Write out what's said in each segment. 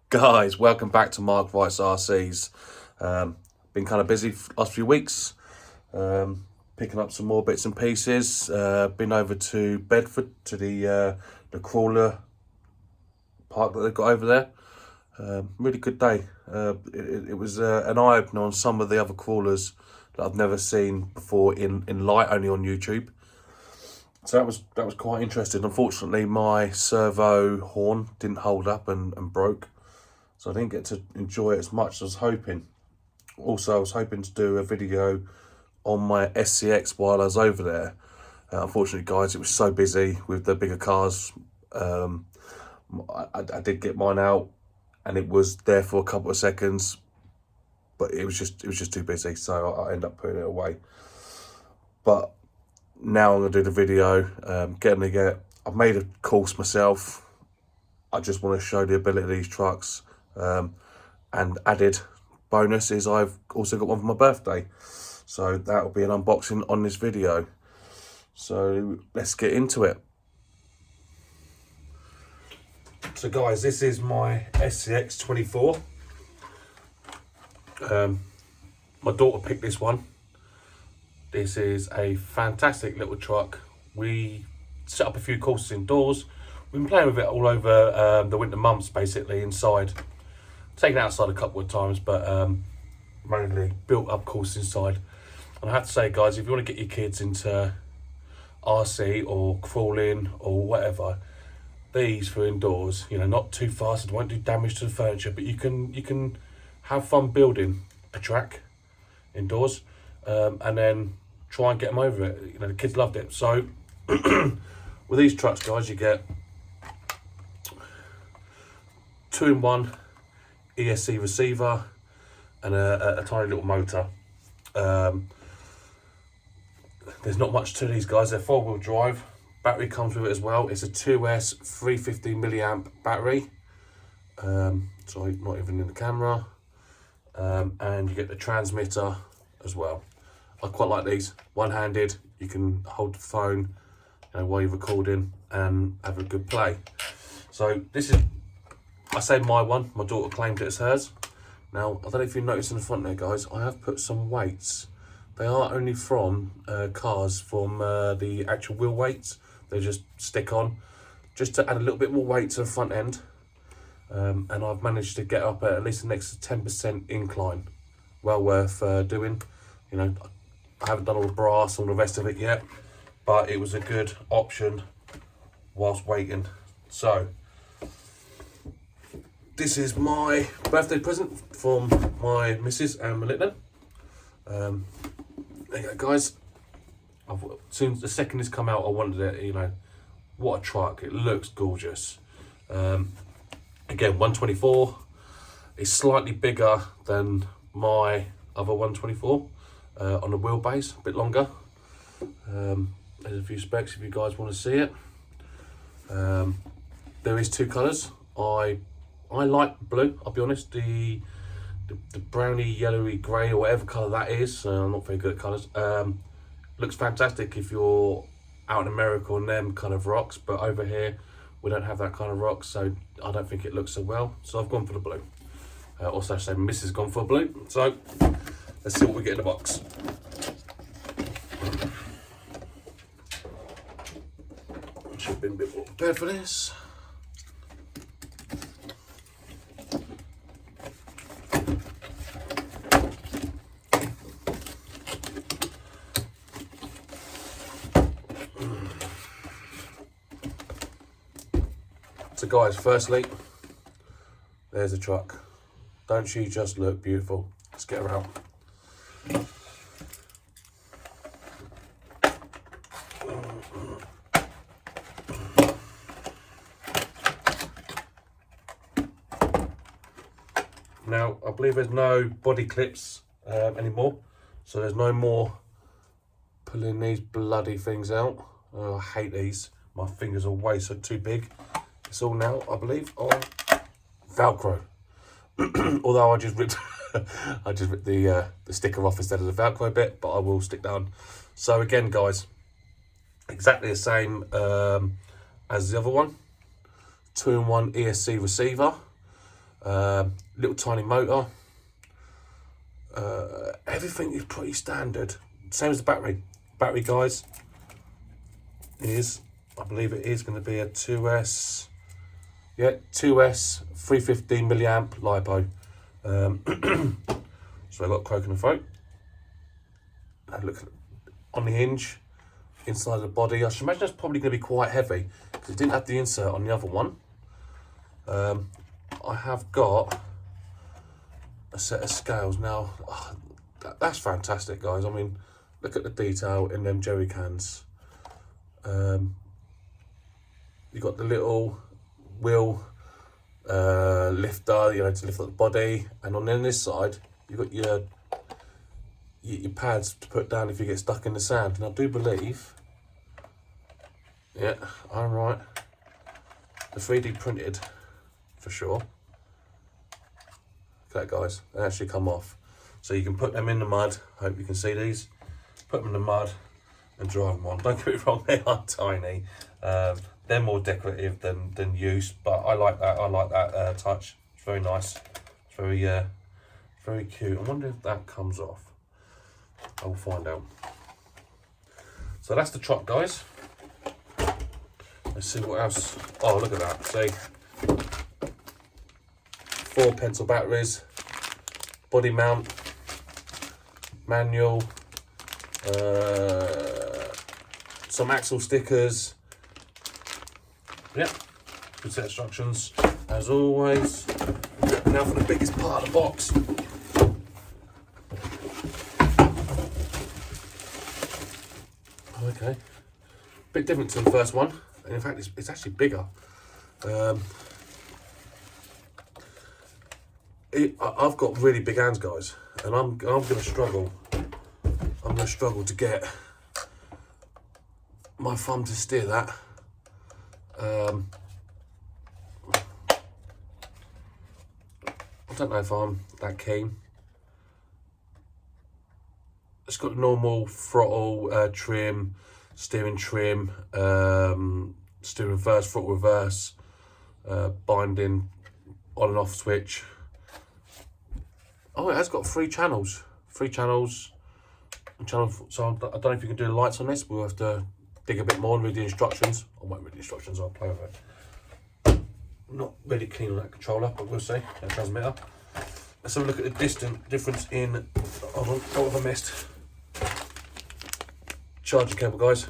Guys, welcome back to Mark Wright's RCs. Been kind of busy last few weeks, picking up some more bits and pieces. Been over to Bedford to the crawler park that they've got over there. Really good day. It was an eye opener on some of the other crawlers that I've never seen before in light, only on YouTube. So that was quite interesting. Unfortunately, my servo horn didn't hold up and broke. So I didn't get to enjoy it as much as I was hoping. Also, I was hoping to do a video on my SCX while I was over there. Unfortunately, guys, it was so busy with the bigger cars. I did get mine out, and it was there for a couple of seconds, but it was just too busy. So I ended up putting it away. But now I'm gonna do the video. I've made a course myself. I just want to show the ability of these trucks. And added bonus is I've also got one for my birthday, so that will be an unboxing on this video. So let's get into it. So guys, this is my Scx24. My daughter picked this one. This is a fantastic little truck. We set up a few courses indoors. We've been playing with it all over the winter months, basically inside. Taken it outside a couple of times, but mainly built up course inside. And I have to say, guys, if you want to get your kids into RC or crawling or whatever, these for indoors, you know, not too fast, it won't do damage to the furniture, but you can have fun building a track indoors, and then try and get them over it. You know, the kids loved it. So with these trucks, guys, you get 2-in-1 ESC receiver and a tiny little motor. There's not much to these guys. They're 4-wheel drive. Battery comes with it as well. It's a 2S 350 milliamp battery. Sorry, not even in the camera. And you get the transmitter as well. I quite like these. One-handed. You can hold the phone, you know, while you're recording and have a good play. So this is, I say my one, my daughter claimed it as hers. Now, I don't know if you noticed in the front there, guys, I have put some weights. They are only from cars from the actual wheel weights. They just stick on, just to add a little bit more weight to the front end. And I've managed to get up at least an extra 10% incline. Well worth doing. You know, I haven't done all the brass and all the rest of it yet, but it was a good option whilst waiting. So, this is my birthday present from my missus and Melita. There you go, guys. As soon as the second has come out, I wanted it. You know, what a truck! It looks gorgeous. Again, 124. It's slightly bigger than my other 124 on the wheelbase, a bit longer. There's a few specs if you guys want to see it. There is 2 colours. I like blue, I'll be honest. The browny, yellowy, grey, or whatever colour that is, I'm not very good at colours. Looks fantastic if you're out in America on them kind of rocks, but over here we don't have that kind of rock, so I don't think it looks so well. So I've gone for the blue. Also, say Mrs. has gone for blue. So let's see what we get in the box. Should have been a bit more prepared for this. So guys, firstly, there's a truck. Don't she just look beautiful? Let's get her out. Now, I believe there's no body clips anymore, so there's no more pulling these bloody things out. Oh, I hate these. My fingers are way too big. It's all now, I believe, on Velcro. Although I just ripped the sticker off instead of the Velcro bit, but I will stick that on. So again, guys, exactly the same as the other one. 2-in-1 ESC receiver. Little tiny motor. Everything is pretty standard. Same as the battery. Battery, guys, is, I believe it is going to be a 2S. Yeah, 2S 315 milliamp LiPo. So I got croak in the throat. Have a look on the hinge, inside of the body. I should imagine that's probably going to be quite heavy because it didn't have the insert on the other one. I have got a set of scales now. Oh, that's fantastic, guys. I mean, look at the detail in them jerry cans. You got the little wheel lifter, you know, to lift up the body, and on this side you've got your pads to put down if you get stuck in the sand. And I do believe, yeah, I'm right, the 3D printed for sure. Look at that, guys, they actually come off, so you can put them in the mud. I hope you can see these. Put them in the mud and drive them on. Don't get me wrong, they are tiny. They're more decorative than use, but I like that. I like that touch. It's very nice. It's very cute. I wonder if that comes off. I'll find out. So that's the truck, guys. Let's see what else. Oh, look at that. See, 4 pencil batteries, body mount, manual, some Axial stickers. Yep, good set of instructions as always. Now for the biggest part of the box. Okay, bit different to the first one, and in fact it's actually bigger. I've got really big hands, guys, and I'm going to struggle. I'm going to struggle to get my thumb to steer that. I don't know if I'm that keen. It's got normal throttle trim, steering trim, steering reverse, throttle reverse, binding on and off switch. Oh, it has got 3 channels. 3 channels. So I don't know if you can do the lights on this. We'll have to dig a bit more and read the instructions. I won't read the instructions, I'll play with it. I'm not really keen on that controller, but we'll see. That transmitter. Let's have a look at the difference in, hold on, what have I missed? Charging cable, guys.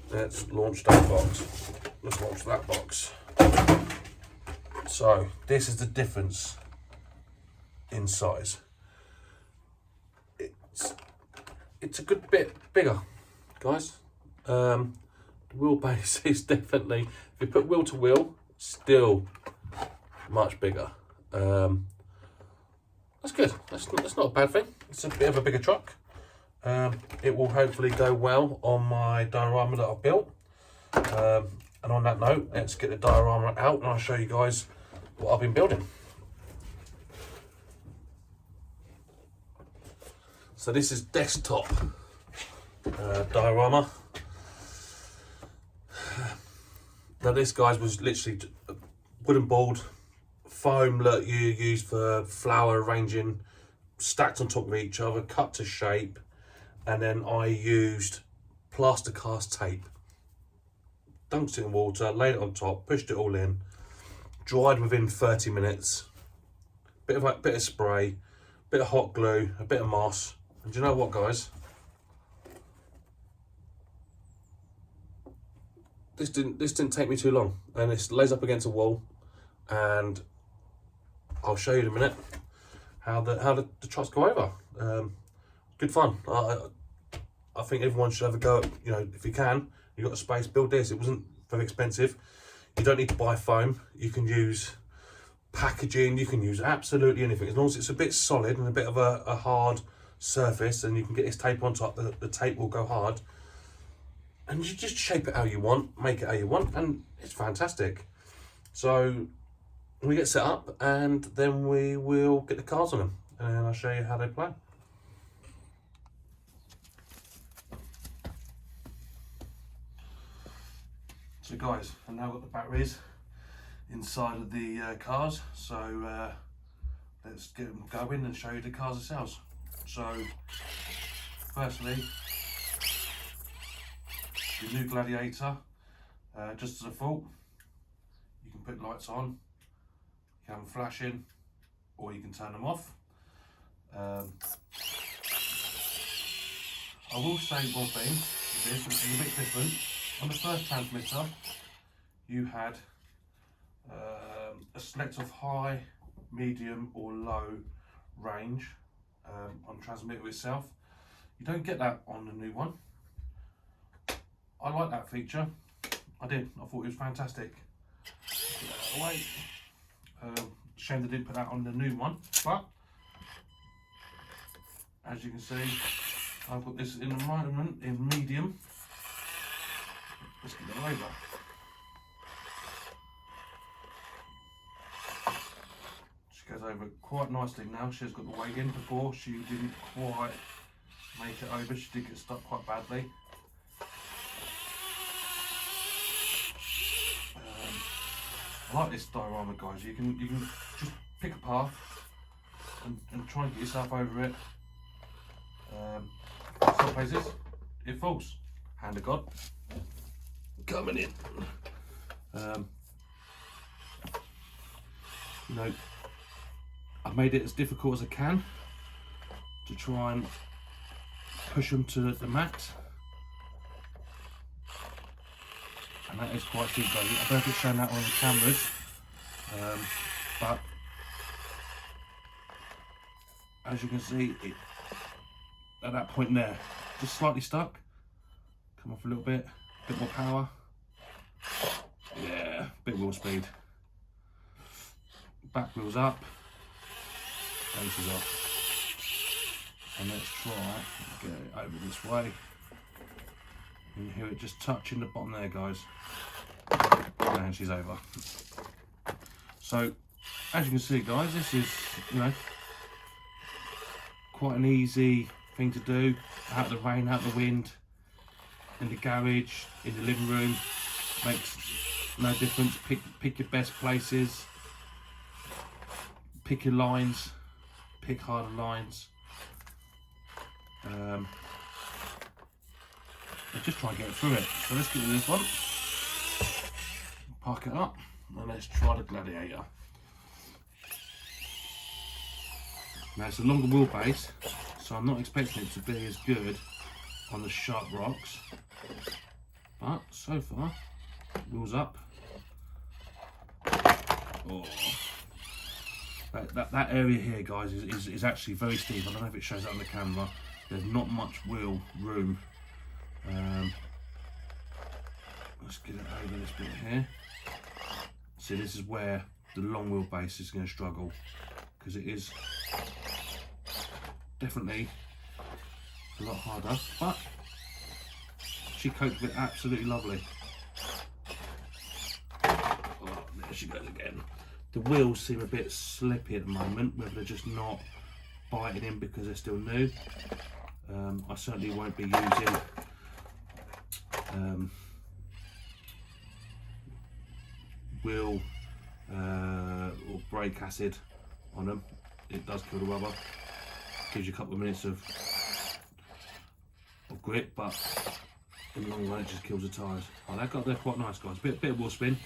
Let's launch that box. Let's launch that box. So this is the difference in size. It's a good bit bigger, guys. The wheelbase is definitely, if you put wheel to wheel, still much bigger. That's good. That's not a bad thing. It's a bit of a bigger truck. It will hopefully go well on my diorama that I've built. And on that note, let's get the diorama out and I'll show you guys what I've been building. So this is desktop diorama. Now this, guys, was literally a wooden board, foam that you use for flower arranging, stacked on top of each other, cut to shape, and then I used plaster cast tape, dunked it in water, laid it on top, pushed it all in, dried within 30 minutes, bit of spray, bit of hot glue, a bit of moss. And do you know what, guys? This didn't take me too long, and it lays up against a wall, and I'll show you in a minute how the trucks go over. Good fun. I think everyone should have a go. You know, if you can, you've got the space, build this. It wasn't very expensive. You don't need to buy foam. You can use packaging. You can use absolutely anything, as long as it's a bit solid and a bit of a hard surface, and you can get this tape on top. The tape will go hard, and you just shape it how you want, make it how you want, and it's fantastic. So we get set up, and then we will get the cars on them, and I'll show you how they play. So guys, I've now got the batteries inside of the cars. So let's get them going and show you the cars themselves. So firstly, the new Gladiator, just as a thought, you can put lights on, you can have them flashing, or you can turn them off. I will say one thing, which is a bit different. On the first transmitter, you had a select of high, medium or low range on transmitter itself. You don't get that on the new one. I like that feature. I did. I thought it was fantastic. Get that away. Shame they didn't put that on the new one, but as you can see, I've got this in the moment in medium. Let's get it over. She goes over quite nicely now. She's got the weight in. Before she didn't quite make it over. She did get stuck quite badly. I like this diorama, guys. You can just pick a path and try and get yourself over it. Some places it falls. Hand of God coming in. You know, I've made it as difficult as I can to try and push them to the max. And that is quite cheap, guys. I don't know if it's showing that on the cameras, but as you can see, it, at that point there, just slightly stuck. Come off a little bit more power. Yeah, bit wheel speed. Back wheels up, base is off. And let's try get it over this way. You hear it just touching the bottom there, guys. And she's over. So, as you can see, guys, this is, you know, quite an easy thing to do. Out of the rain, out of the wind, in the garage, in the living room. Makes no difference. Pick your best places. Pick your lines. Pick harder lines. And just try and get through it. So let's get to this one. Park it up and let's try the Gladiator. Now it's a longer wheelbase, so I'm not expecting it to be as good on the sharp rocks. But so far, wheels up. Oh. That area here, guys, is actually very steep. I don't know if it shows that on the camera. There's not much wheel room. Let's get it over this bit here. See, this is where the long wheelbase is going to struggle, because it is definitely a lot harder, but she coped with it absolutely lovely. Oh, there she goes again. The wheels seem a bit slippy at the moment, whether they're just not biting in because they're still new. I certainly won't be using wheel or brake acid on them. It does kill the rubber. Gives you a couple of minutes of grip, but in the long run it just kills the tyres. Oh, that got there quite nice, guys. Bit of wheel spin.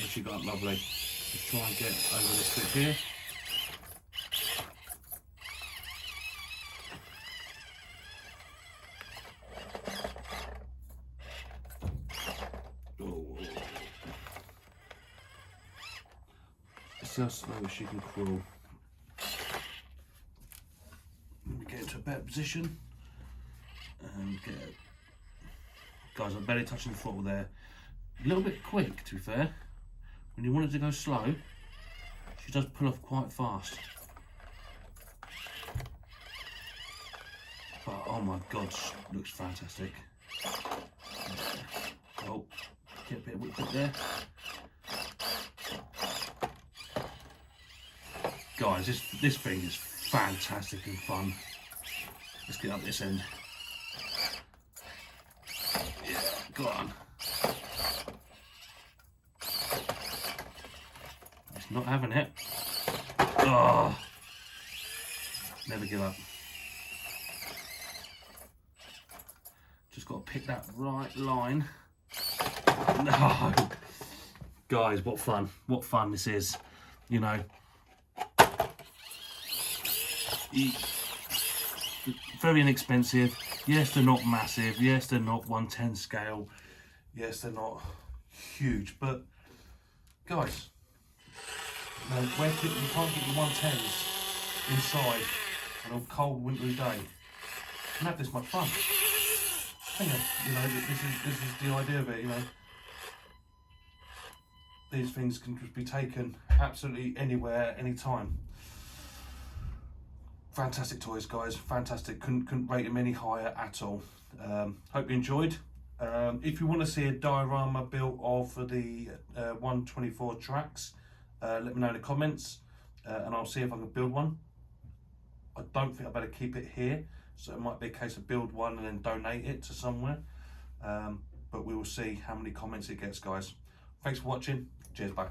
And she got up lovely. Let's try and get over this bit here. See how slow she can crawl. Let me get into a better position and get it. Guys, I'm barely touching the throttle there. A little bit quick, to be fair. When you want it to go slow, she does pull off quite fast. But oh my god, looks fantastic. Oh, get a bit of whip there. Guys, this thing is fantastic and fun. Let's get up this end. Yeah, go on. Not having it. Oh, never give up. Just got to pick that right line. No. Guys, what fun. What fun this is. You know. Very inexpensive. Yes, they're not massive. Yes, they're not 1/10 scale. Yes, they're not huge. But, guys, you know, you can't get your 1/10s inside on a cold wintry day and have this much fun. Hang on, you know, this is the idea of it, you know. These things can just be taken absolutely anywhere, anytime. Fantastic toys, guys, fantastic. Couldn't rate them any higher at all. Hope you enjoyed. If you want to see a diorama built of the 124 tracks, let me know in the comments, and I'll see if I can build one. I don't think I better keep it here, so it might be a case of build one and then donate it to somewhere. But we will see how many comments it gets, guys. Thanks for watching. Cheers, bye.